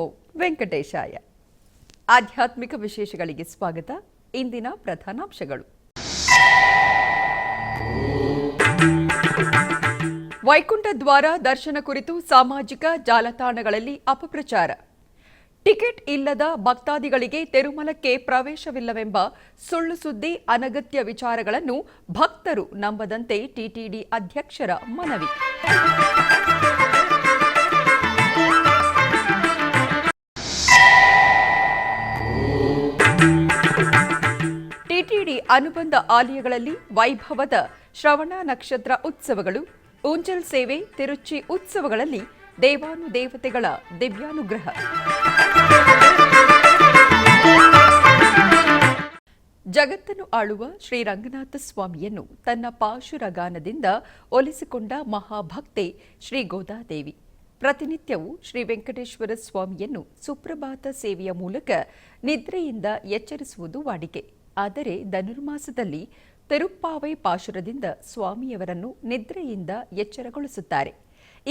ನಮೋ ವೆಂಕಟೇಶಾಯ. ಆಧ್ಯಾತ್ಮಿಕ ವಿಶೇಷಗಳಿಗೆ ಸ್ವಾಗತ. ಇಂದಿನ ಪ್ರಧಾನಾಂಶಗಳು. ವೈಕುಂಠ ದ್ವಾರ ದರ್ಶನ ಕುರಿತು ಸಾಮಾಜಿಕ ಜಾಲತಾಣಗಳಲ್ಲಿ ಅಪಪ್ರಚಾರ. ಟಿಕೆಟ್ ಇಲ್ಲದ ಭಕ್ತಾದಿಗಳಿಗೆ ತಿರುಮಲಕ್ಕೆ ಪ್ರವೇಶವಿಲ್ಲವೆಂಬ ಸುಳ್ಳು ಸುದ್ದಿ, ಅನಗತ್ಯ ವಿಚಾರಗಳನ್ನು ಭಕ್ತರು ನಂಬದಂತೆ ಟಿಟಿಡಿ ಅಧ್ಯಕ್ಷರ ಮನವಿ. ಟಿಟಿಡಿ ಅನುಬಂಧ ಆಲಯಗಳಲ್ಲಿ ವೈಭವದ ಶ್ರವಣ ನಕ್ಷತ್ರ ಉತ್ಸವಗಳು, ಊಂಜಲ್ ಸೇವೆ, ತಿರುಚಿ ಉತ್ಸವಗಳಲ್ಲಿ ದೇವಾನುದೇವತೆಗಳ ದಿವ್ಯಾನುಗ್ರಹ. ಜಗತ್ತನ್ನು ಆಳುವ ಶ್ರೀರಂಗನಾಥ ಸ್ವಾಮಿಯನ್ನು ತನ್ನ ಪಾಶುರಗಾನದಿಂದ ಒಲಿಸಿಕೊಂಡ ಮಹಾಭಕ್ತೆ ಶ್ರೀ ಗೋದಾದೇವಿ ಪ್ರತಿನಿತ್ಯವೂ ಶ್ರೀ ವೆಂಕಟೇಶ್ವರ ಸ್ವಾಮಿಯನ್ನು ಸುಪ್ರಭಾತ ಸೇವೆಯ ಮೂಲಕ ನಿದ್ರೆಯಿಂದ ಎಚ್ಚರಿಸುವುದು ವಾಡಿಕೆ. ಆದರೆ ಧನುರ್ಮಾಸದಲ್ಲಿ ತಿರುಪ್ಪಾವೈ ಪಾಶುರದಿಂದ ಸ್ವಾಮಿಯವರನ್ನು ನಿದ್ರೆಯಿಂದ ಎಚ್ಚರಗೊಳಿಸುತ್ತಾರೆ.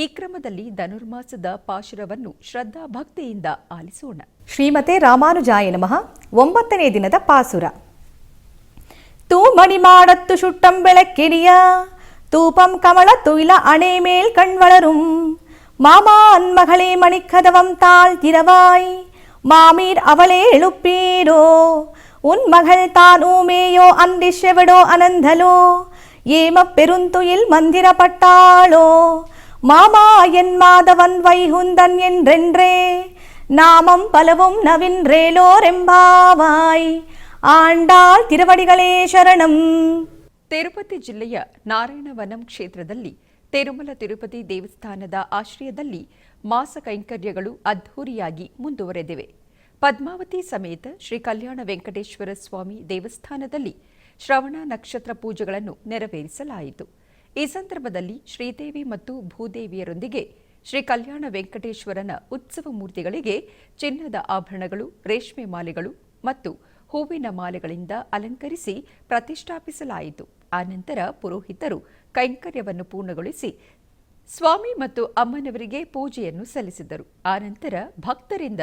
ಈ ಕ್ರಮದಲ್ಲಿ ಧನುರ್ಮಾಸದ ಪಾಶುರವನ್ನು ಶ್ರದ್ಧಾ ಭಕ್ತಿಯಿಂದ ಆಲಿಸೋಣ. ಶ್ರೀಮತೆ ರಾಮಾನುಜಾಯ ನಮಃ. 9ನೇ ದಿನದ ಪಾಸುರ. தூமணி மாடத்து சுட்டம் விளக்கெரிய தூபம் கமல துயில அணை மேல் கண் வளரும் மாமான் மகளே மணிக்கதவம் தாழ் திரவாய் மாமீர் அவளே எழுப்பீரோ உன் மகள் தான் ஊமேயோ அந்திஷெவடோ அனந்தலோ ஏம பெருந்துயில் மந்திரப்பட்டாளோ மாமா என் மாதவன் வைகுந்தன் என்றென்றே நாமம் பலவும் நவின்றேலோரெம்பாவாய் ಆಂಡಾಳ್ ತಿರುವಡಿಗಳೇ ಶರಣಂ. ತಿರುಪತಿ ಜಿಲ್ಲೆಯ ನಾರಾಯಣವನಂ ಕ್ಷೇತ್ರದಲ್ಲಿ ತಿರುಮಲ ತಿರುಪತಿ ದೇವಸ್ಥಾನದ ಆಶ್ರಯದಲ್ಲಿ ಮಾಸ ಕೈಂಕರ್ಯಗಳು ಅದ್ಧೂರಿಯಾಗಿ ಮುಂದುವರೆದಿವೆ. ಪದ್ಮಾವತಿ ಸಮೇತ ಶ್ರೀ ಕಲ್ಯಾಣ ವೆಂಕಟೇಶ್ವರ ಸ್ವಾಮಿ ದೇವಸ್ಥಾನದಲ್ಲಿ ಶ್ರವಣ ನಕ್ಷತ್ರ ಪೂಜೆಗಳನ್ನು ನೆರವೇರಿಸಲಾಯಿತು. ಈ ಸಂದರ್ಭದಲ್ಲಿ ಶ್ರೀದೇವಿ ಮತ್ತು ಭೂದೇವಿಯರೊಂದಿಗೆ ಶ್ರೀ ಕಲ್ಯಾಣ ವೆಂಕಟೇಶ್ವರನ ಉತ್ಸವ ಮೂರ್ತಿಗಳಿಗೆ ಚಿನ್ನದ ಆಭರಣಗಳು, ರೇಷ್ಮೆ ಮಾಲೆಗಳು ಮತ್ತು ಹೂವಿನ ಮಾಲೆಗಳಿಂದ ಅಲಂಕರಿಸಿ ಪ್ರತಿಷ್ಠಾಪಿಸಲಾಯಿತು. ಆನಂತರ ಪುರೋಹಿತರು ಕೈಂಕರ್ಯವನ್ನು ಪೂರ್ಣಗೊಳಿಸಿ ಸ್ವಾಮಿ ಮತ್ತು ಅಮ್ಮನವರಿಗೆ ಪೂಜೆಯನ್ನು ಸಲ್ಲಿಸಿದರು. ಆನಂತರ ಭಕ್ತರಿಂದ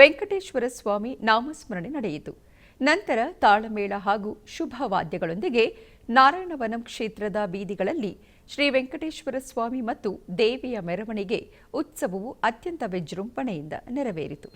ವೆಂಕಟೇಶ್ವರ ಸ್ವಾಮಿ ನಾಮಸ್ಮರಣೆ ನಡೆಯಿತು. ನಂತರ ತಾಳಮೇಳ ಹಾಗೂ ಶುಭ ವಾದ್ಯಗಳೊಂದಿಗೆ ನಾರಾಯಣವನಂ ಕ್ಷೇತ್ರದ ಬೀದಿಗಳಲ್ಲಿ ಶ್ರೀ ವೆಂಕಟೇಶ್ವರ ಸ್ವಾಮಿ ಮತ್ತು ದೇವಿಯ ಮೆರವಣಿಗೆ ಉತ್ಸವವು ಅತ್ಯಂತ ವಿಜೃಂಭಣೆಯಿಂದ ನೆರವೇರಿತು.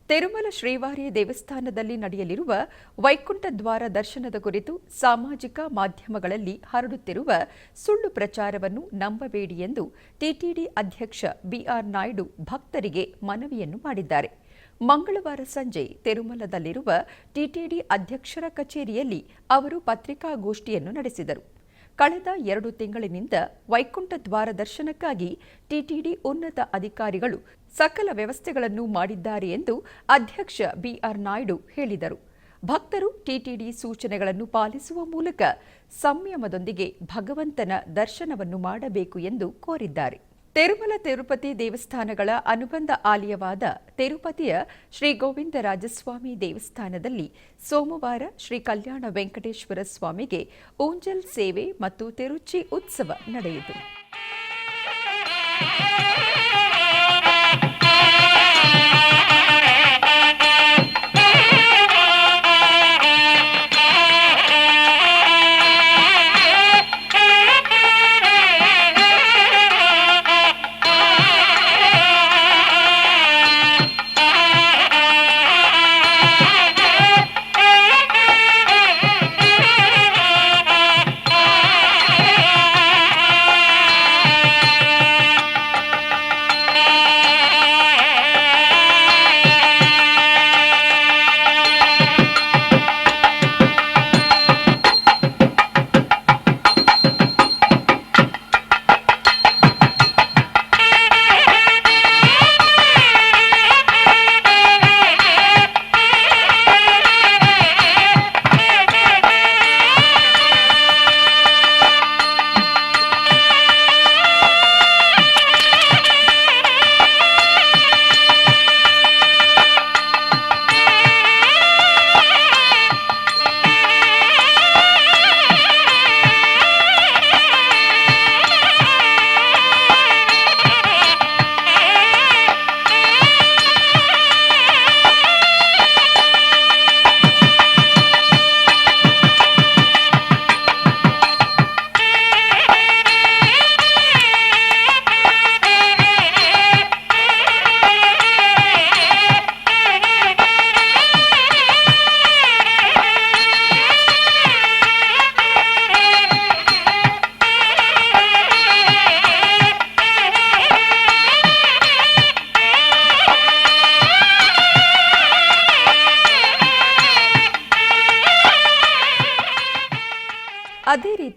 ತಿರುಮಲ ಶ್ರೀವಾರಿ ದೇವಸ್ಥಾನದಲ್ಲಿ ನಡೆಯಲಿರುವ ವೈಕುಂಠ ದ್ವಾರ ದರ್ಶನದ ಕುರಿತು ಸಾಮಾಜಿಕ ಮಾಧ್ಯಮಗಳಲ್ಲಿ ಹರಡುತ್ತಿರುವ ಸುಳ್ಳು ಪ್ರಚಾರವನ್ನು ನಂಬಬೇಡಿ ಎಂದು ಟಿಟಿಡಿ ಅಧ್ಯಕ್ಷ ಬಿಆರ್ ನಾಯ್ಡು ಭಕ್ತರಿಗೆ ಮನವಿಯನ್ನು ಮಾಡಿದ್ದಾರೆ. ಮಂಗಳವಾರ ಸಂಜೆ ತಿರುಮಲದಲ್ಲಿರುವ ಟಿಟಿಡಿ ಅಧ್ಯಕ್ಷರ ಕಚೇರಿಯಲ್ಲಿ ಅವರು ಪತ್ರಿಕಾಗೋಷ್ಠಿಯನ್ನು ನಡೆಸಿದರು. ಕಳೆದ 2 ತಿಂಗಳಿನಿಂದ ವೈಕುಂಠ ದ್ವಾರ ದರ್ಶನಕ್ಕಾಗಿ ಟಿಟಿಡಿ ಉನ್ನತ ಅಧಿಕಾರಿಗಳು ಸಕಲ ವ್ಯವಸ್ಥೆಗಳನ್ನು ಮಾಡಿದ್ದಾರೆ ಎಂದು ಅಧ್ಯಕ್ಷ ಬಿಆರ್ ನಾಯ್ಡು ಹೇಳಿದರು. ಭಕ್ತರು ಟಿಟಿಡಿ ಸೂಚನೆಗಳನ್ನು ಪಾಲಿಸುವ ಮೂಲಕ ಸಂಯಮದೊಂದಿಗೆ ಭಗವಂತನ ದರ್ಶನವನ್ನು ಮಾಡಬೇಕು ಎಂದು ಕೋರಿದ್ದಾರೆ. ತಿರುಮಲ ತಿರುಪತಿ ದೇವಸ್ಥಾನಗಳ ಅನುಬಂಧ ಆಲಯವಾದ ತಿರುಪತಿಯ ಶ್ರೀ ಗೋವಿಂದರಾಜಸ್ವಾಮಿ ದೇವಸ್ಥಾನದಲ್ಲಿ ಸೋಮವಾರ ಶ್ರೀ ಕಲ್ಯಾಣ ವೆಂಕಟೇಶ್ವರ ಸ್ವಾಮಿಗೆ ಊಂಜಲ್ ಸೇವೆ ಮತ್ತು ತಿರುಚಿ ಉತ್ಸವ ನಡೆಯಿತು.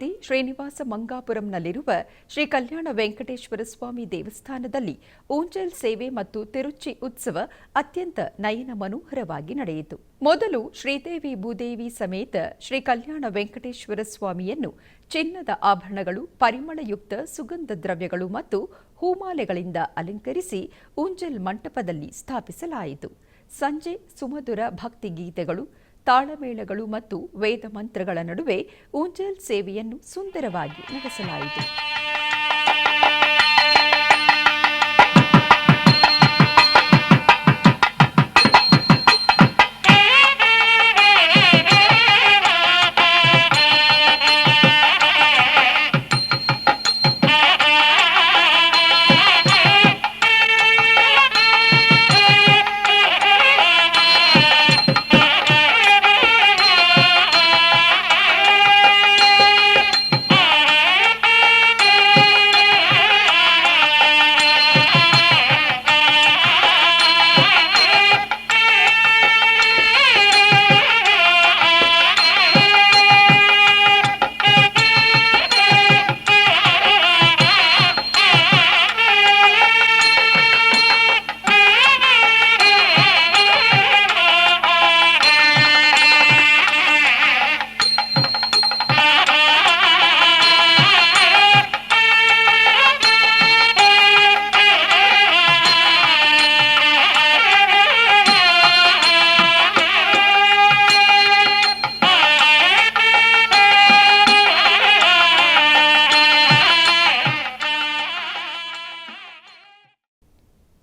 ರೀತಿ ಶ್ರೀನಿವಾಸ ಮಂಗಾಪುರಂನಲ್ಲಿರುವ ಶ್ರೀ ಕಲ್ಯಾಣ ವೆಂಕಟೇಶ್ವರ ಸ್ವಾಮಿ ದೇವಸ್ಥಾನದಲ್ಲಿ ಊಂಜಲ್ ಸೇವೆ ಮತ್ತು ತಿರುಚಿ ಉತ್ಸವ ಅತ್ಯಂತ ನಯನ ಮನೋಹರವಾಗಿ ನಡೆಯಿತು. ಮೊದಲು ಶ್ರೀದೇವಿ ಭೂದೇವಿ ಸಮೇತ ಶ್ರೀ ಕಲ್ಯಾಣ ವೆಂಕಟೇಶ್ವರ ಸ್ವಾಮಿಯನ್ನು ಚಿನ್ನದ ಆಭರಣಗಳು, ಪರಿಮಳಯುಕ್ತ ಸುಗಂಧ ದ್ರವ್ಯಗಳು ಮತ್ತು ಹೂಮಾಲೆಗಳಿಂದ ಅಲಂಕರಿಸಿ ಊಂಜಲ್ ಮಂಟಪದಲ್ಲಿ ಸ್ಥಾಪಿಸಲಾಯಿತು. ಸಂಜೆ ಸುಮಧುರ ಭಕ್ತಿ ಗೀತೆಗಳು, ತಾಳಮೇಳಗಳು ಮತ್ತು ವೇದ ಮಂತ್ರಗಳ ನಡುವೆ ಊಂಜಲ್ ಸೇವೆಯನ್ನು ಸುಂದರವಾಗಿ ನಡೆಸಲಾಯಿತು.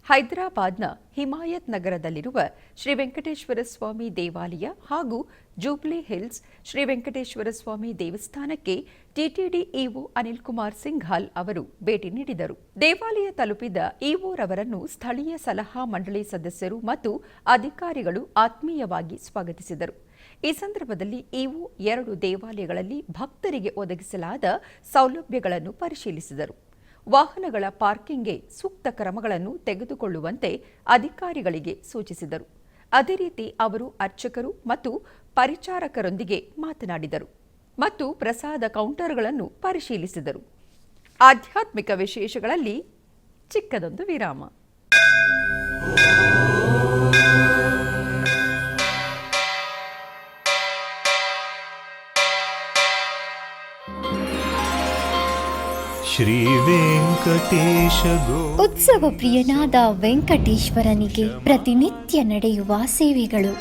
ಹೈದರಾಬಾದ್ನ ಹಿಮಾಯತ್ ನಗರದಲ್ಲಿರುವ ಶ್ರೀ ವೆಂಕಟೇಶ್ವರ ಸ್ವಾಮಿ ದೇವಾಲಯ ಹಾಗೂ ಜೂಬ್ಲಿ ಹಿಲ್ಸ್ ಶ್ರೀ ವೆಂಕಟೇಶ್ವರ ಸ್ವಾಮಿ ದೇವಸ್ಥಾನಕ್ಕೆ ಟಿಟಿಡಿ ಇಒ ಅನಿಲ್ ಕುಮಾರ್ ಸಿಂಘಾಲ್ ಅವರು ಭೇಟಿ ನೀಡಿದರು. ದೇವಾಲಯ ತಲುಪಿದ ಇಒರವರನ್ನು ಸ್ಥಳೀಯ ಸಲಹಾ ಮಂಡಳಿ ಸದಸ್ಯರು ಮತ್ತು ಅಧಿಕಾರಿಗಳು ಆತ್ಮೀಯವಾಗಿ ಸ್ವಾಗತಿಸಿದರು. ಈ ಸಂದರ್ಭದಲ್ಲಿ ಇಒ 2 ದೇವಾಲಯಗಳಲ್ಲಿ ಭಕ್ತರಿಗೆ ಒದಗಿಸಲಾದ ಸೌಲಭ್ಯಗಳನ್ನು ಪರಿಶೀಲಿಸಿದರು. ವಾಹನಗಳ ಪಾರ್ಕಿಂಗ್ಗೆ ಸೂಕ್ತ ಕ್ರಮಗಳನ್ನು ತೆಗೆದುಕೊಳ್ಳುವಂತೆ ಅಧಿಕಾರಿಗಳಿಗೆ ಸೂಚಿಸಿದರು. ಅದೇ ರೀತಿ ಅವರು ಅರ್ಚಕರು ಮತ್ತು ಪರಿಚಾರಕರೊಂದಿಗೆ ಮಾತನಾಡಿದರು ಮತ್ತು ಪ್ರಸಾದ ಕೌಂಟರ್ಗಳನ್ನು ಪರಿಶೀಲಿಸಿದರು. ಆಧ್ಯಾತ್ಮಿಕ ವಿಶೇಷಗಳಲ್ಲಿ ಚಿಕ್ಕದೊಂದು ವಿರಾಮ. ಶ್ರೀ ವೆಂಕಟೇಶ ಉತ್ಸವ ಪ್ರಿಯನಾದ ವೆಂಕಟೇಶ್ವರನಿಗೆ ಪ್ರತಿನಿತ್ಯ ನಡೆಯುವ ಸೇವೆಗಳು.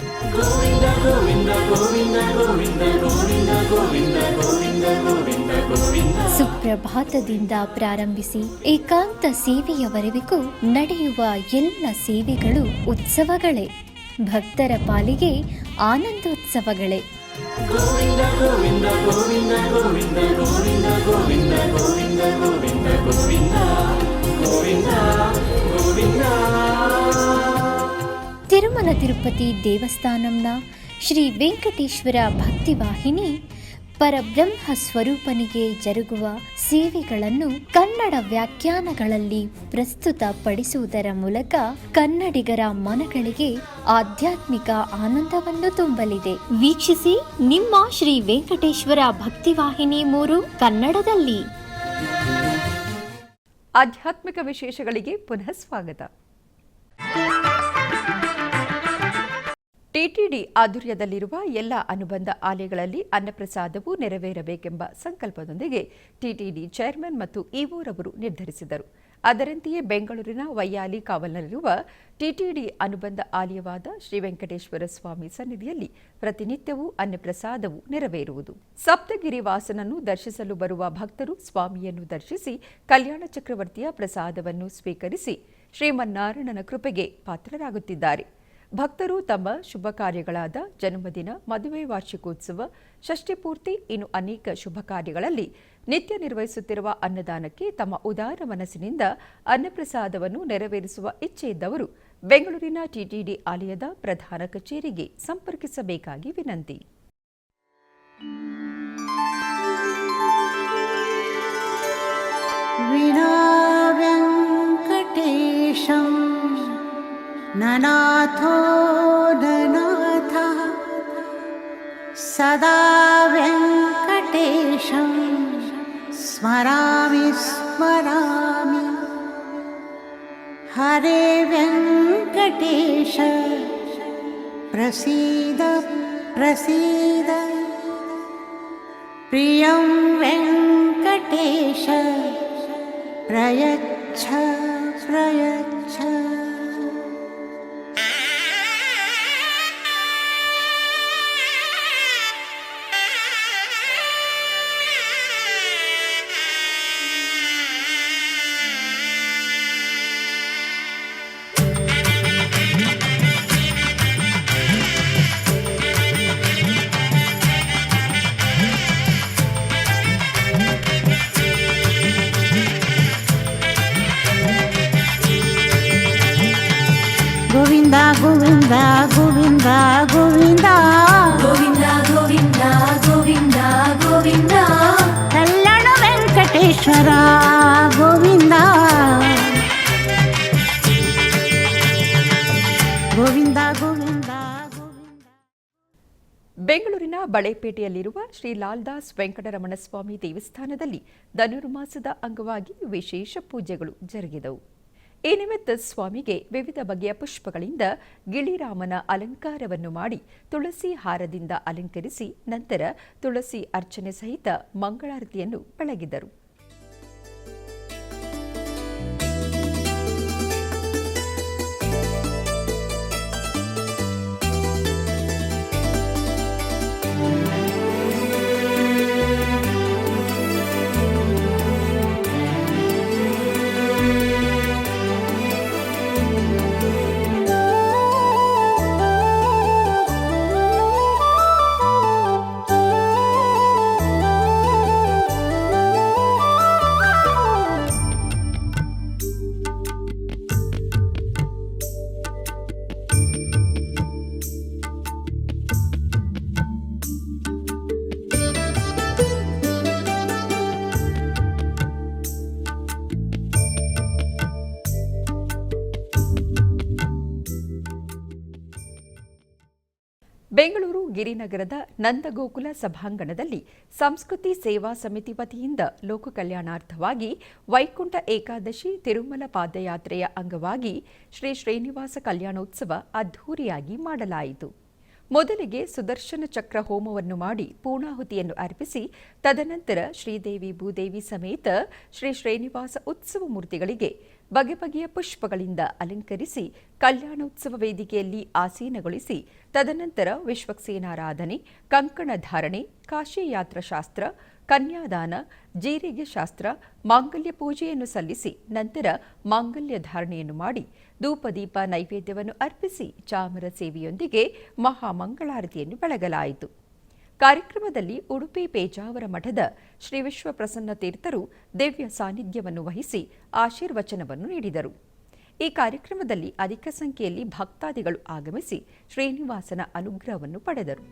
ಸುಪ್ರಭಾತದಿಂದ ಪ್ರಾರಂಭಿಸಿ ಏಕಾಂತ ಸೇವೆಯವರೆಗೂ ನಡೆಯುವ ಎಲ್ಲ ಸೇವೆಗಳು ಉತ್ಸವಗಳೇ. ಭಕ್ತರ ಪಾಲಿಗೆ ಆನಂದೋತ್ಸವಗಳೇ. ಗೋವಿಂದ ಗೋವಿಂದ ಗೋವಿಂದ ಗೋವಿಂದ ಗೋವಿಂದ ಗೋವಿಂದ ಗೋವಿಂದ ಗೋವಿಂದ ಗೋವಿಂದ ಗೋವಿಂದ ಗೋವಿಂದ. ತಿರುಮಲ ತಿರುಪತಿ ದೇವಸ್ಥಾನಂನ ಶ್ರೀ ವೆಂಕಟೇಶ್ವರ ಭಕ್ತಿವಾಹಿನಿ ಪರಬ್ರಹ್ಮ ಸ್ವರೂಪನಿಗೆ ಜರುಗುವ ಸೇವೆಗಳನ್ನು ಕನ್ನಡ ವ್ಯಾಖ್ಯಾನಗಳಲ್ಲಿ ಪ್ರಸ್ತುತಪಡಿಸುವುದರ ಮೂಲಕ ಕನ್ನಡಿಗರ ಮನಗಳಿಗೆ ಆಧ್ಯಾತ್ಮಿಕ ಆನಂದವನ್ನು ತುಂಬಲಿದೆ. ವೀಕ್ಷಿಸಿ ನಿಮ್ಮ ಶ್ರೀ ವೆಂಕಟೇಶ್ವರ ಭಕ್ತಿವಾಹಿನಿ 3 ಕನ್ನಡದಲ್ಲಿ. ಆಧ್ಯಾತ್ಮಿಕ ವಿಶೇಷಗಳಿಗೆ ಪುನಃ ಸ್ವಾಗತ. ಟಿಟಿಡಿ ಆಧ್ವರ್ಯದಲ್ಲಿರುವ ಎಲ್ಲ ಅನುಬಂಧ ಆಲಯಗಳಲ್ಲಿ ಅನ್ನಪ್ರಸಾದವು ನೆರವೇರಬೇಕೆಂಬ ಸಂಕಲ್ಪದೊಂದಿಗೆ ಟಿಟಿಡಿ ಚೇರ್ಮನ್ ಮತ್ತು ಇಒರವರು ನಿರ್ಧರಿಸಿದರು. ಅದರಂತೆಯೇ ಬೆಂಗಳೂರಿನ ವೈಯಾಲಿ ಕಾವಲ್ನಲ್ಲಿರುವ ಟಿಟಿಡಿ ಅನುಬಂಧ ಆಲಯವಾದ ಶ್ರೀ ವೆಂಕಟೇಶ್ವರ ಸ್ವಾಮಿ ಸನ್ನಿಧಿಯಲ್ಲಿ ಪ್ರತಿನಿತ್ಯವೂ ಅನ್ನಪ್ರಸಾದವು ನೆರವೇರುವುದು. ಸಪ್ತಗಿರಿ ವಾಸನನ್ನು ದರ್ಶಿಸಲು ಬರುವ ಭಕ್ತರು ಸ್ವಾಮಿಯನ್ನು ದರ್ಶಿಸಿ ಕಲ್ಯಾಣ ಚಕ್ರವರ್ತಿಯ ಪ್ರಸಾದವನ್ನು ಸ್ವೀಕರಿಸಿ ಶ್ರೀಮನ್ನಾರಾಯಣನ ಕೃಪೆಗೆ ಪಾತ್ರರಾಗುತ್ತಿದ್ದಾರೆ. ಭಕ್ತರು ತಮ್ಮ ಶುಭ ಕಾರ್ಯಗಳಾದ ಜನ್ಮದಿನ, ಮದುವೆ, ವಾರ್ಷಿಕೋತ್ಸವ, ಷಷ್ಠಿಪೂರ್ತಿ ಇನ್ನು ಅನೇಕ ಶುಭ ಕಾರ್ಯಗಳಲ್ಲಿ ನಿತ್ಯ ನಿರ್ವಹಿಸುತ್ತಿರುವ ಅನ್ನದಾನಕ್ಕೆ ತಮ್ಮ ಉದಾರ ಮನಸ್ಸಿನಿಂದ ಅನ್ನಪ್ರಸಾದವನ್ನು ನೆರವೇರಿಸುವ ಇಚ್ಛೆ ಇದ್ದವರು ಬೆಂಗಳೂರಿನ ಟಿಟಿಡಿ ಆಲಯದ ಪ್ರಧಾನ ಕಚೇರಿಗೆ ಸಂಪರ್ಕಿಸಬೇಕಾಗಿ ವಿನಂತಿ. ननाथो ननाथः सदा वेङ्कटेशम् स्मरामि स्मरामि हरे वेङ्कटेश प्रसीद प्रसीद प्रियं वेङ्कटेश प्रयच्छ प्रयच्छ। ಗೋವಿಂದ ಗೋವಿಂದ ಗೋವಿಂದ ಗೋವಿಂದ ಗೋವಿಂದ ಗೋವಿಂದ ಗೋವಿಂದ ಗೋವಿಂದ ಕಲ್ಯಾಣ ವೆಂಕಟೇಶ್ವರ ಗೋವಿಂದ ಗೋವಿಂದ ಗೋವಿಂದ ಗೋವಿಂದ. ಬೆಂಗಳೂರಿನ ಬಳೆಪೇಟೆಯಲ್ಲಿರುವ ಶ್ರೀ ಲಾಲ್ದಾಸ್ ವೆಂಕಟರಮಣ ಸ್ವಾಮಿ ದೇವಸ್ಥಾನದಲ್ಲಿ ಧನುರ್ಮಾಸದ ಅಂಗವಾಗಿ ವಿಶೇಷ ಪೂಜೆಗಳು ಜರುಗಿದವು. ಈ ನಿಮಿತ್ತ ಸ್ವಾಮಿಗೆ ವಿವಿಧ ಬಗೆಯ ಪುಷ್ಪಗಳಿಂದ ಗಿಳಿರಾಮನ ಅಲಂಕಾರವನ್ನು ಮಾಡಿ ತುಳಸಿ ಹಾರದಿಂದ ಅಲಂಕರಿಸಿ ನಂತರ ತುಳಸಿ ಅರ್ಚನೆ ಸಹಿತ ಮಂಗಳಾರತಿಯನ್ನು ಬೆಳಗಿದರು. ಬೆಂಗಳೂರು ಗಿರಿನಗರದ ನಂದಗೋಕುಲ ಸಭಾಂಗಣದಲ್ಲಿ ಸಂಸ್ಕೃತಿ ಸೇವಾ ಸಮಿತಿ ವತಿಯಿಂದ ಲೋಕ ಕಲ್ಯಾಣಾರ್ಥವಾಗಿ ವೈಕುಂಠ ಏಕಾದಶಿ ತಿರುಮಲ ಪಾದಯಾತ್ರೆಯ ಅಂಗವಾಗಿ ಶ್ರೀ ಶ್ರೀನಿವಾಸ ಕಲ್ಯಾಣೋತ್ಸವ ಅದ್ಧೂರಿಯಾಗಿ ಮಾಡಲಾಯಿತು. ಮೊದಲಿಗೆ ಸುದರ್ಶನ ಚಕ್ರ ಹೋಮವನ್ನು ಮಾಡಿ ಪೂರ್ಣಾಹುತಿಯನ್ನು ಅರ್ಪಿಸಿ ತದನಂತರ ಶ್ರೀದೇವಿ ಭೂದೇವಿ ಸಮೇತ ಶ್ರೀ ಶ್ರೀನಿವಾಸ ಉತ್ಸವ ಮೂರ್ತಿಗಳಿಗೆ ಬಗೆ ಬಗೆಯ ಪುಷ್ಪಗಳಿಂದ ಅಲಂಕರಿಸಿ ಕಲ್ಯಾಣೋತ್ಸವ ವೇದಿಕೆಯಲ್ಲಿ ಆಸೀನಗೊಳಿಸಿ ತದನಂತರ ವಿಶ್ವಕ್ಸೇನಾರಾಧನೆ, ಕಂಕಣ ಧಾರಣೆ, ಕಾಶಿ ಯಾತ್ರಾಶಾಸ್ತ್ರ, ಕನ್ಯಾದಾನ, ಜೀರಿಗೆ ಶಾಸ್ತ್ರ, ಮಾಂಗಲ್ಯ ಪೂಜೆಯನ್ನು ಸಲ್ಲಿಸಿ ನಂತರ ಮಾಂಗಲ್ಯ ಧಾರಣೆಯನ್ನು ಮಾಡಿ ಧೂಪದೀಪ ನೈವೇದ್ಯವನ್ನು ಅರ್ಪಿಸಿ ಚಾಮರ ಸೇವೆಯೊಂದಿಗೆ ಮಹಾಮಂಗಳಾರತಿಯನ್ನು ಬೆಳಗಲಾಯಿತು. ಕಾರ್ಯಕ್ರಮದಲ್ಲಿ ಉಡುಪಿ ಪೇಜಾವರ ಮಠದ ಶ್ರೀ ವಿಶ್ವಪ್ರಸನ್ನ ತೀರ್ಥರು ದಿವ್ಯ ಸಾನ್ನಿಧ್ಯವನ್ನು ವಹಿಸಿ ಆಶೀರ್ವಚನವನ್ನು ನೀಡಿದರು. ಈ ಕಾರ್ಯಕ್ರಮದಲ್ಲಿ ಅಧಿಕ ಸಂಖ್ಯೆಯಲ್ಲಿ ಭಕ್ತಾದಿಗಳು ಆಗಮಿಸಿ ಶ್ರೀನಿವಾಸನ ಅನುಗ್ರಹವನ್ನು ಪಡೆದರು.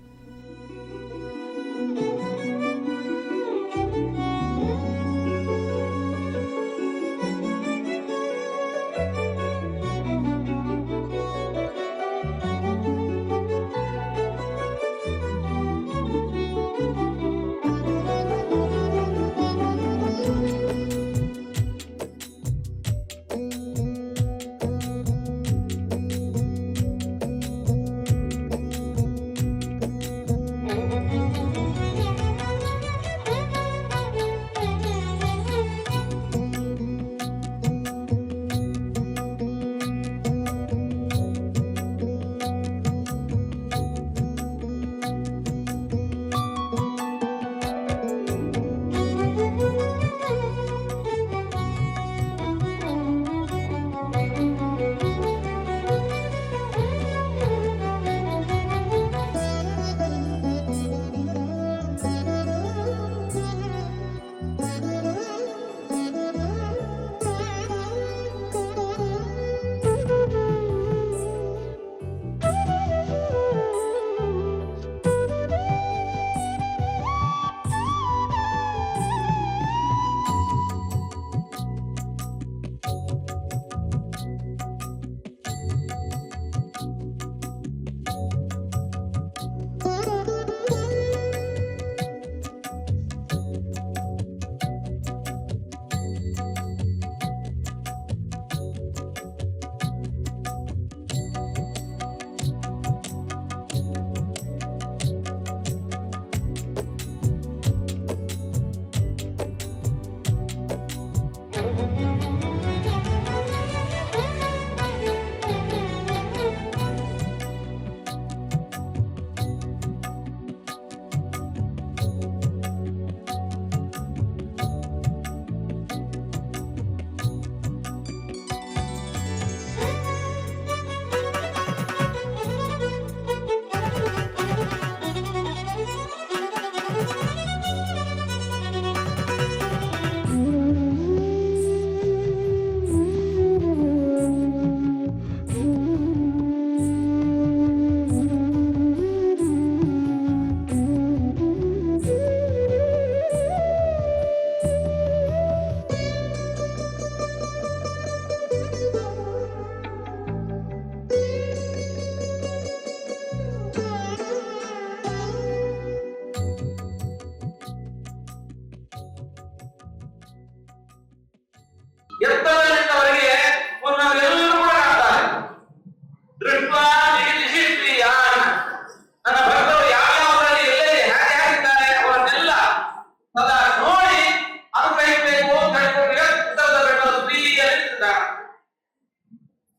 ಕಾರಣ.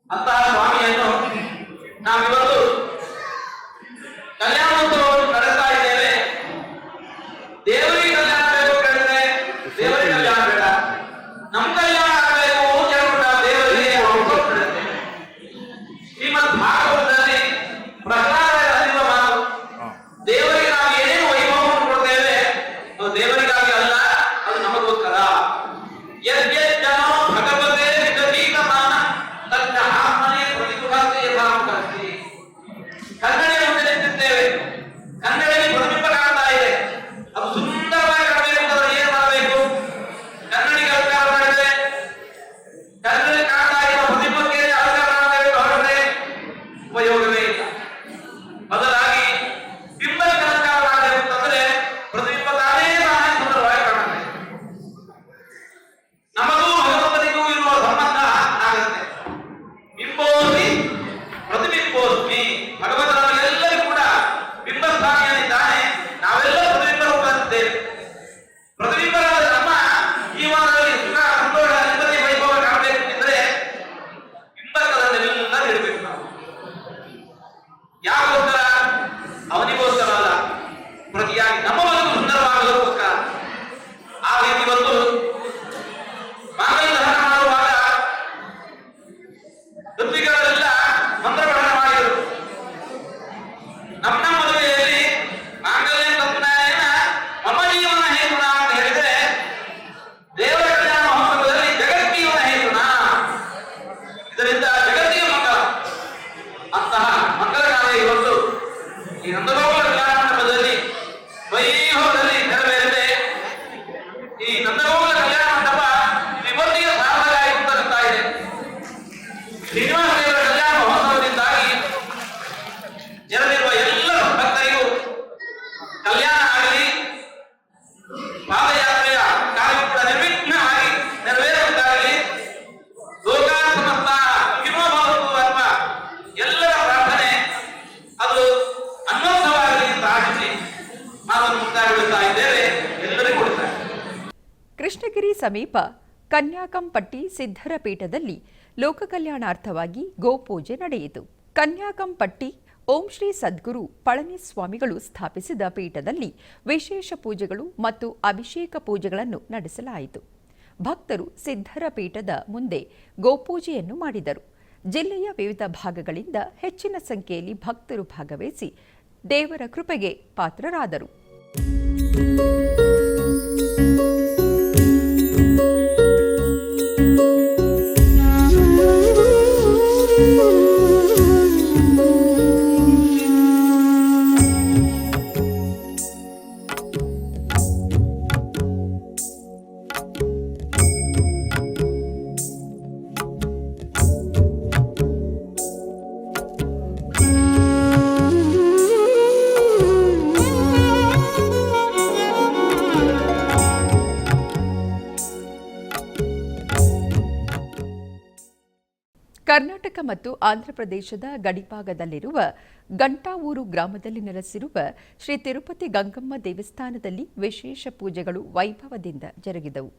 ಅಂತಹ ಸ್ವಾಮಿಯನ್ನು ನಾವಿವತ್ತು ಕಲ್ಯಾಣೋತ್ಸವವನ್ನು ನಡೆಸ್ತಾ ಇದ್ದೇವೆ. ದೇವರಿಗೆ ಕಲ್ಯಾಣ ಬೇಕು ಕೇಳಿದ್ರೆ ದೇವರಿಗೆ ಕಲ್ಯಾಣ ಬೇಡ, ನಮ್ಮ ಕಲ್ಯಾಣ ಆಗಬೇಕು ಕೇಳ್ಬಿಟ್ಟ ದೇವರಿಗೆ ನಡೆಯುತ್ತೆ. ಶ್ರೀಮದ್ ಭಾಗವತದಲ್ಲಿ ಪ್ರಹ್ಲಾದರ ಅರಿವ ಮಾತು, ದೇವರಿಗೆ ನಾವು ಏನೇನು ವೈಭವವನ್ನು ಕೊಡ್ತೇವೆ ಅದು ದೇವರಿಗಾಗಿ ಅಲ್ಲ, ಅದು ನಮಗೋಸ್ಕರ. ಯಜ್ಞೋ ಭಗವತೆ ವಿಗತೀತಮಾನ ತನ್ನ ಆತ್ಮನೇ ಪ್ರತಿಭಾತಿ ಯಥಾಮುಖಿ. ಕನ್ನಡಿ ಮುಂದೆ ನಿಂತಿದ್ದೇವೆ, ಕನ್ನಡದಲ್ಲಿ ಪ್ರತಿಬಿಂಬ ಕಾಣ್ತಾ ಇದೆ, ಅದು ಸುಂದರವಾಗಿ ಕಾಣಬೇಕು ಅಂತಂದ್ರೆ ಏನು ಮಾಡಬೇಕು? ಕನ್ನಡಿಗೆ ಅಲಂಕಾರ ಮಾಡಿದ್ರೆ ಕನ್ನಡಿ ಕಾಣ್ತಾ ಇರುವ ಪ್ರತಿಬಿಂಬಕ್ಕೆ ಅಲಂಕಾರ ಮಾಡಬೇಕು ಹೊರಟ್ರೆ ಉಪಯೋಗವೇ ಇಲ್ಲ. ಬದಲಾಗಿ ಬಿಂಬಕ್ಕೆ ಅಲಂಕಾರ ಮಾಡಬೇಕು ಅಂತಂದ್ರೆ ಪ್ರತಿಬಿಂಬ ತಾನೇ ಸುಂದರವಾಗಿ ಕಾಣುತ್ತೆ. ನಮಗೂ ಭಗವಂತನಿಗೂ ಇರುವ ಸಂಬಂಧ ಆಗುತ್ತೆ. ಬಿಂಬೋಸ್ಮಿ ಪ್ರತಿಬಿಂಬೋಸ್ಮಿ. ಭಗವಂತ ನಮಗೆಲ್ಲರೂ ಕೂಡ ಬಿಂಬಸ್ಥಾನಿಯಲ್ಲಿದ್ದಾನೆ, ನಾವೆಲ್ಲ ಪ್ರತಿಬಿಂಬ ರೂಪದಲ್ಲಿದ್ದೇವೆ. ಪ್ರತಿಬಿಂಬರಾದ ನಮ್ಮ ಜೀವನದಲ್ಲಿ ಸುಖ ಸಂತೋಷ ನೆಮ್ಮದಿ ವೈಭವ ಕಾಣಬೇಕು ಎಂದರೆ ಬಿಂಬಕದಲ್ಲೆಲ್ಲ ಇಡಬೇಕು ನಾವು. ಯಾಕೋಸ್ಕರ? ಅವನಿಗೋಸ್ಕರ ಅಲ್ಲ, ಪ್ರತಿಯಾಗಿ ನಮ್ಮ ಬದುಕು ಸುಂದರವಾಗುವುದಕ್ಕೋಸ್ಕರ. ಆ ರೀತಿ ಒಂದು ಮಾಂಗಲ್ಯ ಧಾರಣ ಮಾಡುವಾಗ ಋತ್ವಿಕರೆಲ್ಲ ಮಂತ್ರಪಠಣ ಮಾಡಿದರು. ನಮ್ಮ ಮದುವೆಯಲ್ಲಿ ಮಾಂಗಲ್ಯ ತತ್ನಾಯನ ಮಮ ಜೀವನ ಹೇತುನ ಅಂತ ಹೇಳಿದ್ರೆ ದೇವರ ಕಲ್ಯಾಣ ಮಹೋತ್ಸವದಲ್ಲಿ ಜಗಜ್ಜೀವನ ಹೇತುನ, ಇದರಿಂದ ಜಗತ್ತಿಗೆ ಮಂಗಲ. ಅಂತಹ ಮಂಗಲಕಾಲ ಇವತ್ತು ಈ ನಂದಗೋಪಾಲ ಕಲ್ಯಾಣ ಮಂಟಪದಲ್ಲಿ ವೈಭವದಲ್ಲಿ ನೆರವೇರಿದೆ. ಈ ನಂದಗೋಪಾಲ ಕಲ್ಯಾಣ ಮಂಟಪ ವಿಭೂತಿಯ ಸಾಧನೆಗಾಗಿ ಉತ್ತರಿಸ್ತಾ ಇದೆ. ಶ್ರೀನಿವಾಸ ದೇವರ ಕಲ್ಯಾಣ ಮಹೋತ್ಸವದಿಂದಾಗಿ ನೆರೆದಿರುವ ಎಲ್ಲ ಭಕ್ತರಿಗೂ ಕಲ್ಯಾಣ ಆಗಲಿ, ಪಾದಯಾತ್ರೆಯ ಕಾರ್ಯ ಕೂಡ ನಿರ್ವಿಘ್ನವಾಗಿ ನೆರವೇರುವಂತಾಗಲಿ. ಲೋಕಾ ಸಮಸ್ತ ಸುಖಿನೋ ಭವಂತು ಎಂಬ ಎಲ್ಲರ ಪ್ರಾರ್ಥನೆ ಅದು ಅನ್ನೋತ್ಸವವಾಗಲಿ ಅಂತ ಆಶಿಸಿ ನಾವು ಮುಕ್ತಾಯಗೊಳಿಸ್ತಾ ಇದ್ದೇವೆ. ಎಲ್ಲರಿಗೂ ಕೊಡ್ತಾರೆ. ಕೃಷ್ಣಗಿರಿ ಸಮೀಪ ಕನ್ಯಾಕಂಪಟ್ಟಿ ಸಿದ್ಧರ ಪೀಠದಲ್ಲಿ ಲೋಕ ಕಲ್ಯಾಣಾರ್ಥವಾಗಿ ಗೋಪೂಜೆ ನಡೆಯಿತು. ಕನ್ಯಾಕಂಪಟ್ಟಿ ಓಂ ಶ್ರೀ ಸದ್ಗುರು ಪಳನಿಸ್ವಾಮಿಗಳು ಸ್ಥಾಪಿಸಿದ ಪೀಠದಲ್ಲಿ ವಿಶೇಷ ಪೂಜೆಗಳು ಮತ್ತು ಅಭಿಷೇಕ ಪೂಜೆಗಳನ್ನು ನಡೆಸಲಾಯಿತು. ಭಕ್ತರು ಸಿದ್ಧರ ಪೀಠದ ಮುಂದೆ ಗೋಪೂಜೆಯನ್ನು ಮಾಡಿದರು. ಜಿಲ್ಲೆಯ ವಿವಿಧ ಭಾಗಗಳಿಂದ ಹೆಚ್ಚಿನ ಸಂಖ್ಯೆಯಲ್ಲಿ ಭಕ್ತರು ಭಾಗವಹಿಸಿ ದೇವರ ಕೃಪೆಗೆ ಪಾತ್ರರಾದರು. ಕರ್ನಾಟಕ ಮತ್ತು ಆಂಧ್ರಪ್ರದೇಶದ ಗಡಿಭಾಗದಲ್ಲಿರುವ ಗಂಟಾವೂರು ಗ್ರಾಮದಲ್ಲಿ ನೆಲೆಸಿರುವ ಶ್ರೀ ತಿರುಪತಿ ಗಂಗಮ್ಮ ದೇವಸ್ಥಾನದಲ್ಲಿ ವಿಶೇಷ ಪೂಜೆಗಳು ವೈಭವದಿಂದ ಜರುಗಿದವು.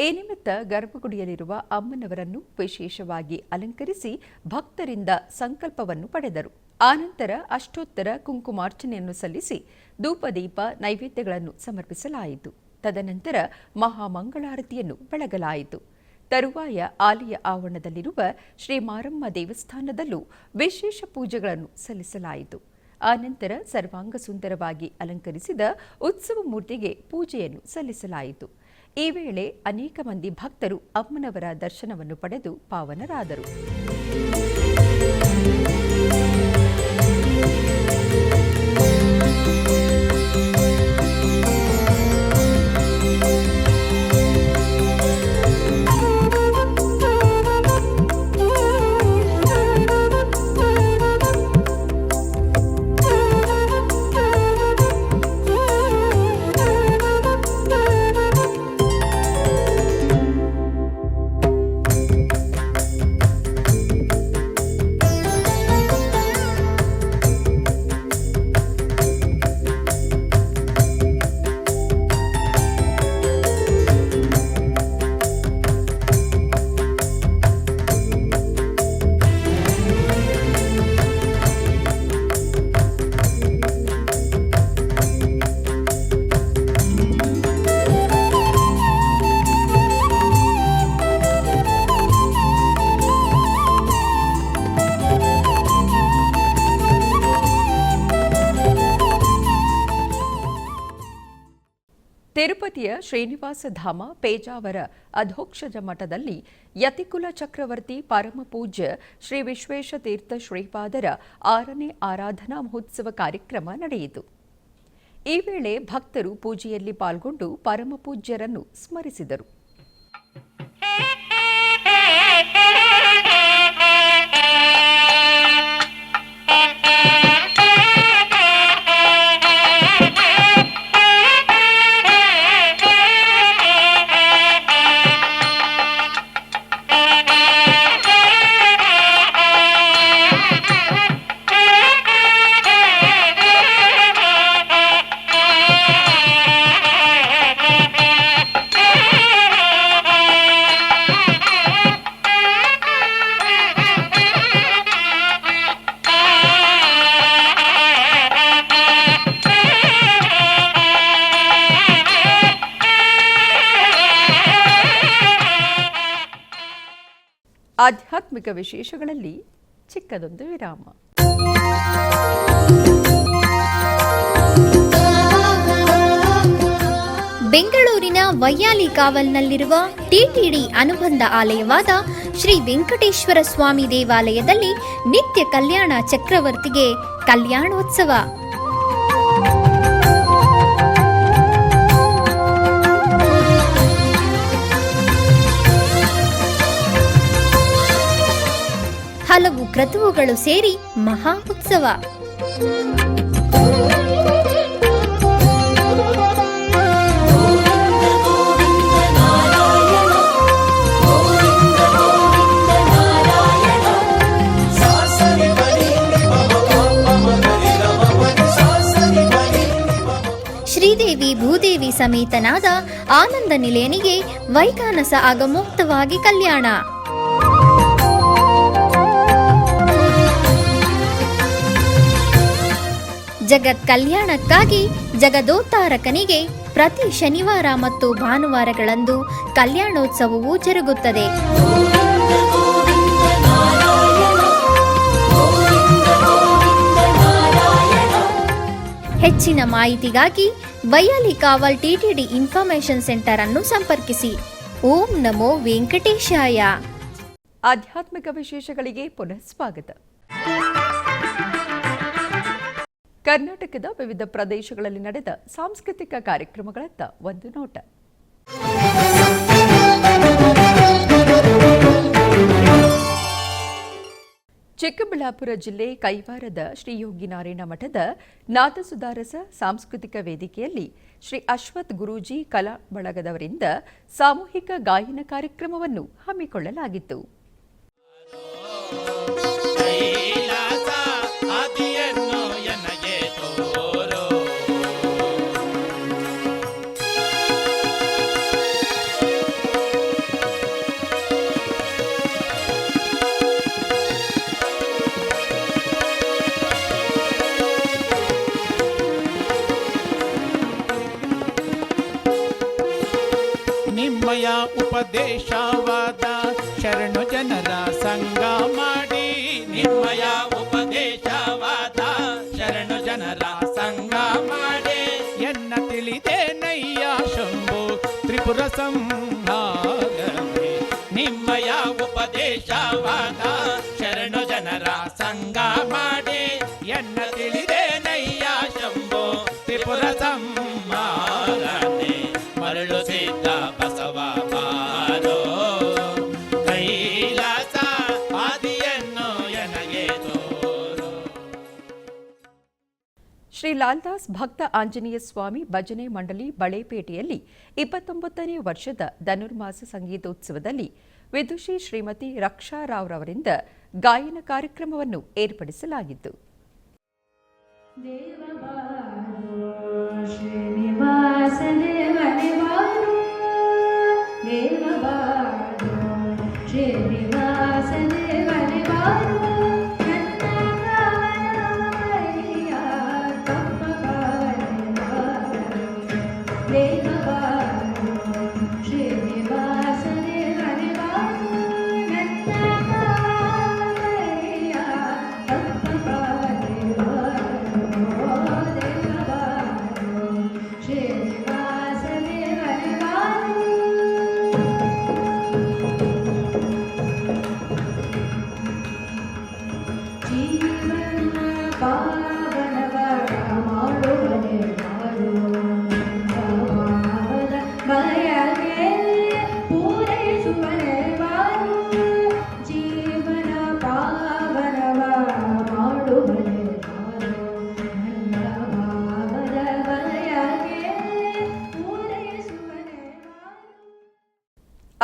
ಈ ನಿಮಿತ್ತ ಗರ್ಭಗುಡಿಯಲ್ಲಿರುವ ಅಮ್ಮನವರನ್ನು ವಿಶೇಷವಾಗಿ ಅಲಂಕರಿಸಿ ಭಕ್ತರಿಂದ ಸಂಕಲ್ಪವನ್ನು ಪಡೆದರು. ಆನಂತರ ಅಷ್ಟೋತ್ತರ ಕುಂಕುಮಾರ್ಚನೆಯನ್ನು ಸಲ್ಲಿಸಿ ಧೂಪದೀಪ ನೈವೇದ್ಯಗಳನ್ನು ಸಮರ್ಪಿಸಲಾಯಿತು. ತದನಂತರ ಮಹಾಮಂಗಳಾರತಿಯನ್ನು ಬೆಳಗಲಾಯಿತು. ತರುವಾಯ ಆಲಯ ಆವರಣದಲ್ಲಿರುವ ಶ್ರೀ ಮಾರಮ್ಮ ದೇವಸ್ಥಾನದಲ್ಲೂ ವಿಶೇಷ ಪೂಜೆಗಳನ್ನು ಸಲ್ಲಿಸಲಾಯಿತು. ಆನಂತರ ಸರ್ವಾಂಗ ಸುಂದರವಾಗಿ ಅಲಂಕರಿಸಿದ ಉತ್ಸವ ಮೂರ್ತಿಗೆ ಪೂಜೆಯನ್ನು ಸಲ್ಲಿಸಲಾಯಿತು. ಈ ವೇಳೆ ಅನೇಕ ಮಂದಿ ಭಕ್ತರು ಅಮ್ಮನವರ ದರ್ಶನವನ್ನು ಪಡೆದು ಪಾವನರಾದರು. ತಿರುಪತಿಯ ಶ್ರೀನಿವಾಸ ಧಾಮ ಪೇಜಾವರ ಅಧೋಕ್ಷಜ ಮಠದಲ್ಲಿ ಯತಿಕುಲ ಚಕ್ರವರ್ತಿ ಪರಮಪೂಜ್ಯ ಶ್ರೀ ವಿಶ್ವೇಶತೀರ್ಥ ಶ್ರೀಪಾದರ 6ನೇ ಆರಾಧನಾ ಮಹೋತ್ಸವ ಕಾರ್ಯಕ್ರಮ ನಡೆಯಿತು. ಈ ವೇಳೆ ಭಕ್ತರು ಪೂಜೆಯಲ್ಲಿ ಪಾಲ್ಗೊಂಡು ಪರಮಪೂಜ್ಯರನ್ನು ಸ್ಮರಿಸಿದರು. ಆಧ್ಯಾತ್ಮಿಕ ವಿಶೇಷಗಳಲ್ಲಿ ಚಿಕ್ಕದೊಂದು ವಿರಾಮ. ಬೆಂಗಳೂರಿನ ವೈಯಾಲಿ ಕಾವಲ್ನಲ್ಲಿರುವ ಟಿಟಿಡಿ ಅನುಬಂಧ ಆಲಯವಾದ ಶ್ರೀ ವೆಂಕಟೇಶ್ವರ ಸ್ವಾಮಿ ದೇವಾಲಯದಲ್ಲಿ ನಿತ್ಯ ಕಲ್ಯಾಣ ಚಕ್ರವರ್ತಿಗೆ ಕಲ್ಯಾಣೋತ್ಸವ. ಹಲವು ಕ್ರತುವುಗಳು ಸೇರಿ ಮಹಾ ಉತ್ಸವ. ಶ್ರೀದೇವಿ ಭೂದೇವಿ ಸಮೇತನಾದ ಆನಂದ ನಿಲಯನಿಗೆ ವೈಖಾನಸ ಆಗಮೋಕ್ತವಾಗಿ ಕಲ್ಯಾಣ. ಜಗತ್ ಕಲ್ಯಾಣಕ್ಕಾಗಿ ಜಗದೋತ್ತಾರಕನಿಗೆ ಪ್ರತಿ ಶನಿವಾರ ಮತ್ತು ಭಾನುವಾರಗಳಂದು ಕಲ್ಯಾಣೋತ್ಸವವು ಜರುಗುತ್ತದೆ. ಹೆಚ್ಚಿನ ಮಾಹಿತಿಗಾಗಿ ವೈಯಾಲಿ ಕಾವಲ್ ಟಿಟಿಡಿ ಇನ್ಫಾರ್ಮೇಶನ್ ಸೆಂಟರ್ ಅನ್ನು ಸಂಪರ್ಕಿಸಿ. ಓಂ ನಮೋ ವೆಂಕಟೇಶಾಯ. ಆಧ್ಯಾತ್ಮಿಕ ವಿಶೇಷಗಳಿಗೆ ಪುನಃ ಸ್ವಾಗತ. ಕರ್ನಾಟಕದ ವಿವಿಧ ಪ್ರದೇಶಗಳಲ್ಲಿ ನಡೆದ ಸಾಂಸ್ಕೃತಿಕ ಕಾರ್ಯಕ್ರಮಗಳತ್ತ ಒಂದು ನೋಟ. ಚಿಕ್ಕಬಳ್ಳಾಪುರ ಜಿಲ್ಲೆ ಕೈವಾರದ ಶ್ರೀ ಯೋಗಿನಾರಾಯಣ ಮಠದ ನಾದಸುಧಾರಸ ಸಾಂಸ್ಕೃತಿಕ ವೇದಿಕೆಯಲ್ಲಿ ಶ್ರೀ ಅಶ್ವಥ್ ಗುರೂಜಿ ಕಲಾ ಬಳಗದವರಿಂದ ಸಾಮೂಹಿಕ ಗಾಯನ ಕಾರ್ಯಕ್ರಮವನ್ನು ಹಮ್ಮಿಕೊಳ್ಳಲಾಗಿತ್ತು. ನಿಮ್ಮಯ ಉಪದೇಶವಾದ ಶರಣು ಜನರ ಸಂಗ ಮಾಡಿ, ನಿಮ್ಮಯ ಉಪದೇಶವಾದ ಶರಣು ಜನರ ಸಂಗ ಮಾಡಿ, ಎನ್ನ ತಿಳಿದೆ ನಯ್ಯ ಶಂಭು ತ್ರಿಪುರ ಸಂಹಾರವೇ. ನಿಮ್ಮಯ ಉಪದೇಶವಾದ ಶರಣು ಜನರ ಸಂಗ ಮಾಡಿ, ಎನ್ನ ತಿಳಿದೆ ನಯ್ಯ ಶಂಭು ತ್ರಿಪುರ ಸಂಹಾರವೇ. ಮರಳು ಸಿದ್ಧ ಬಸವ ಬಾರೋ, ಕೈಲಾಸ ಆದಿಯನ್ನು ಎನಗೆ ತೋರೋ. ಶ್ರೀ ಲಾಲ್ದಾಸ್ ಭಕ್ತ ಆಂಜನೇಯ ಸ್ವಾಮಿ ಭಜನೆ ಮಂಡಳಿ ಬಳೆಪೇಟೆಯಲ್ಲಿ 29ನೇ ವರ್ಷದ ಧನುರ್ಮಾಸ ಸಂಗೀತೋತ್ಸವದಲ್ಲಿ ವಿದುಷಿ ಶ್ರೀಮತಿ ರಕ್ಷಾ ರಾವ್ ರವರಿಂದ ಗಾಯನ ಕಾರ್ಯಕ್ರಮವನ್ನು ಏರ್ಪಡಿಸಲಾಗಿತ್ತು. Shri Vasudeva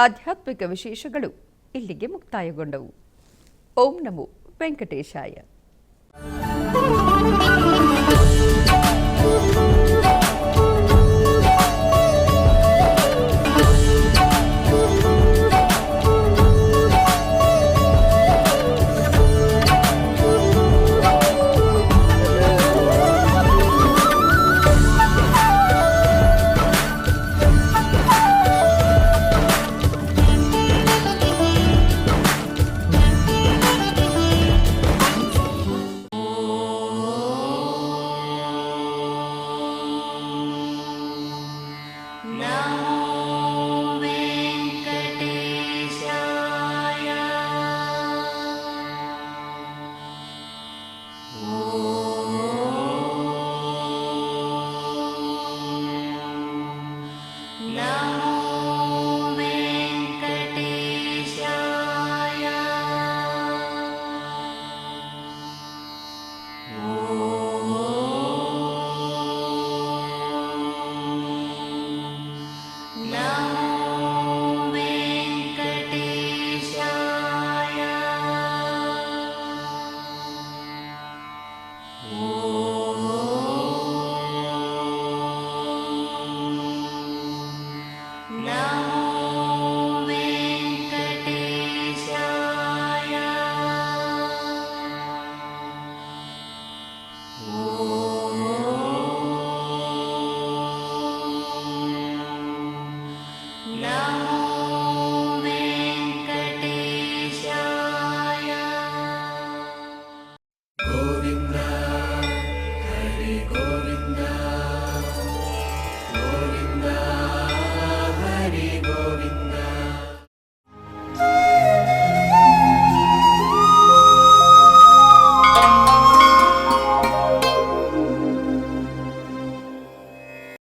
ಆಧ್ಯಾತ್ಮಿಕ ವಿಶೇಷಗಳು ಇಲ್ಲಿಗೆ ಮುಕ್ತಾಯಗೊಂಡವು. ಓಂ ನಮೋ ವೆಂಕಟೇಶಾಯ.